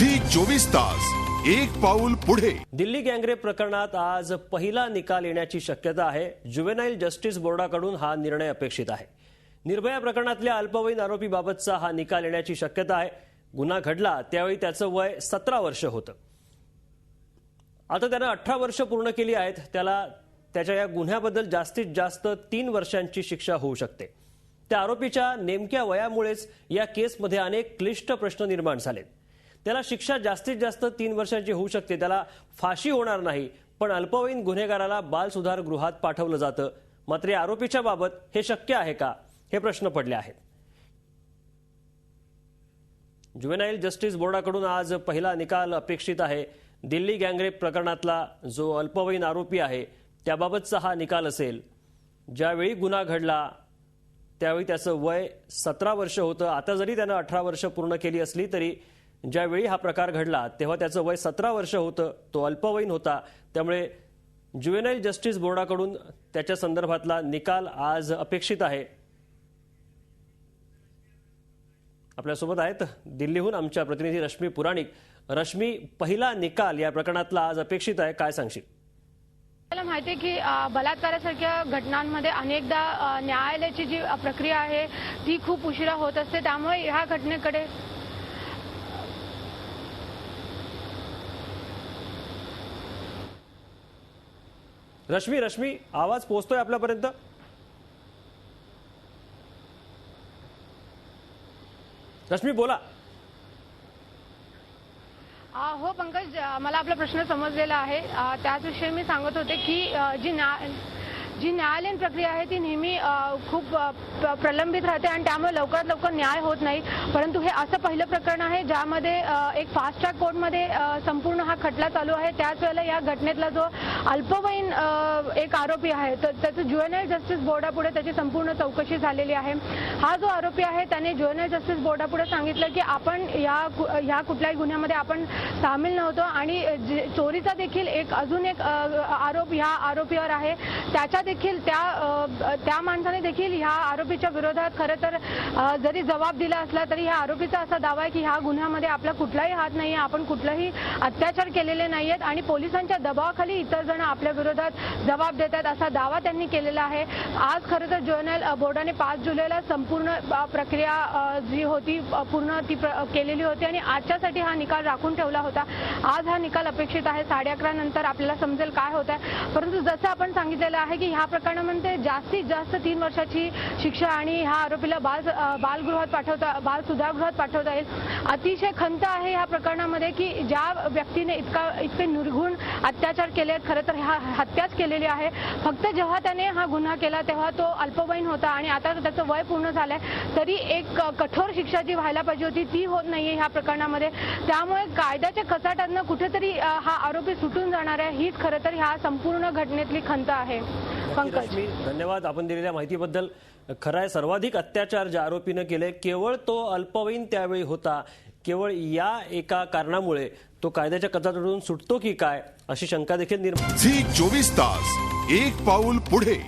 Zee 24 तास एक पाऊल पुढे। दिल्ली गँगरेप प्रकरणात आज पहिला निकाल येण्याची शक्यता आहे। ज्युव्हेनाइल जस्टिस बोर्डाकडून हा निर्णय अपेक्षित आहे। निर्भया प्रकरणातल्या अल्पवयीन आरोपीबाबतचा हा निकाल येण्याची शक्यता आहे। गुन्हा घडला त्यावेळी त्याचं वय 17 वर्ष होतं। आता त्याने 18 वर्ष पूर्ण केली आहेत। त्याला त्याच्या या गुन्ह्याबद्दल जास्तीत जास्त 3 वर्षांची शिक्षा होऊ शकते। त्या आरोपीच्या नेमक्या वयामुळेच या केसमध्ये अनेक क्लिष्ट प्रश्न निर्माण झालेत। त्याला शिक्षा जास्तीत जास्त 3 वर्षांची होऊ शकते। त्याला फाशी होणार नाही, पण अल्पवयीन गुन्हेगाराला बाल सुधार गृहात पाठवलं जातं। मात्र या आरोपीच्या बाबत हे शक्य आहे का, हे प्रश्न पडले आहेत। ज्युव्हेनाइल जस्टिस बोर्डाकडून आज पहिला निकाल अपेक्षित आहे। दिल्ली गँगरेप प्रकरणातला जो अल्पवयीन आरोपी आहे त्याबाबतचा हा निकाल असेल। ज्यावेळी गुन्हा घडला त्यावेळी त्याचं वय 17 वर्ष होतं। आता जरी त्यानं 18 वर्ष पूर्ण केली असली तरी ज्यावेळी हा प्रकार घडला तेव्हा त्याचं वय 17 वर्ष होतं। तो अल्पवयीन होता। त्यामुळे ज्युव्हेनाइल जस्टिस बोर्डाकडून त्याच्या संदर्भातला निकाल आज अपेक्षित आहे। आपल्यासोबत आहेत दिल्लीहून आमच्या प्रतिनिधी रश्मी पुराणिक। रश्मी, पहिला निकाल या प्रकरणातला आज अपेक्षित आहे, काय सांगशील? मला माहिती आहे की बलात्कारासारख्या घटनांमध्ये अनेकदा न्यायालयाची जी प्रक्रिया आहे ती खूप उशिरा होत असते। त्यामुळे ह्या घटनेकडे रश्मी आवाज पोहोचतोय आपल्यापर्यंत? रश्मी बोला। हो पंकज, मला आपला प्रश्न समजलेला आहे। त्याच विषयी मी सांगत होते की जी न्यायालयीन प्रक्रिया आहे ती नेहमी खूप प्रलंबित राहते आणि त्यामुळे लवकरात लवकर न्याय होत नाही। परंतु हे असं पहिलं प्रकरण आहे ज्यामध्ये एक फास्ट ट्रॅक कोर्टमध्ये संपूर्ण हा खटला चालू आहे। त्याच वेळेला या घटनेतला जो अल्पवयीन एक आरोपी आहे तर त्याचं ज्युव्हेनाइल जस्टिस बोर्डापुढे त्याची संपूर्ण चौकशी झालेली आहे। हा जो आरोपी आहे त्याने ज्युव्हेनाइल जस्टिस बोर्डापुढे सांगितलं की आपण या कुठल्याही गुन्ह्यामध्ये आपण सामील नव्हतो आणि चोरीचा देखील अजून एक आरोप ह्या आरोपीवर आहे। त्याच्या देखील त्या माणसाने देखील ह्या आरोपीच्या विरोधात खरं तर जरी जबाब दिला असला तरी ह्या आरोपीचा असा दावा आहे की ह्या गुन्ह्यामध्ये आपला कुठलाही हात नाहीये, आपण कुठलाही अत्याचार केलेले नाहीयेत आणि पोलिसांच्या दबावाखाली इतर जण आपल्या विरोधात जबाब देतात असा दावा त्यांनी केलेला आहे। आज खरं तर ज्युव्हेनाइल बोर्डाने 5 जुलैला संपूर्ण प्रक्रिया जी होती पूर्ण ती केलेली होती आणि आजच्यासाठी हा निकाल राखून ठेवला होता। आज हा निकाल अपेक्षित आहे। 11:30 नंतर आपल्याला समजेल काय होत आहे। परंतु जसं आपण सांगितलेलं आहे की ह्या प्रकरणामध्ये जास्तीत जास्त 3 वर्षाची शिक्षा आणि ह्या आरोपीला बाल सुधारगृहात पाठवता येईल। अतिशय खंत आहे ह्या प्रकरणामध्ये की ज्या व्यक्तीने इतके निर्घृण अत्याचार केले, खरं तर हत्याच केलेली आहे। फक्त जेव्हा त्याने हा गुन्हा केला तेव्हा तो अल्पवयीन होता आणि आता त्याचं वय पूर्ण झालंय तरी एक कठोर शिक्षा जी व्हायला पाहिजे होती ती होत नाहीये ह्या प्रकरणामध्ये। त्यामुळे कायद्याच्या कचाट्यातनं कुठेतरी हा आरोपी सुटून जाणार आहे, हीच खरं तर ह्या संपूर्ण घटनेतली खंत आहे। पंकज, धन्यवाद आपण दिलेल्या माहितीबद्दल। खरं आहे सर्वाधिक अत्याचार ज्या आरोपीने केले केवळ तो अल्पवयीन त्यावेळी होता। केवळ या एका कारणामुळे तो कायद्याच्या कचाट्यातून सुटतो की काय अशी शंका देखील निर्माण। झी 24 तास एक पाऊल पुढे।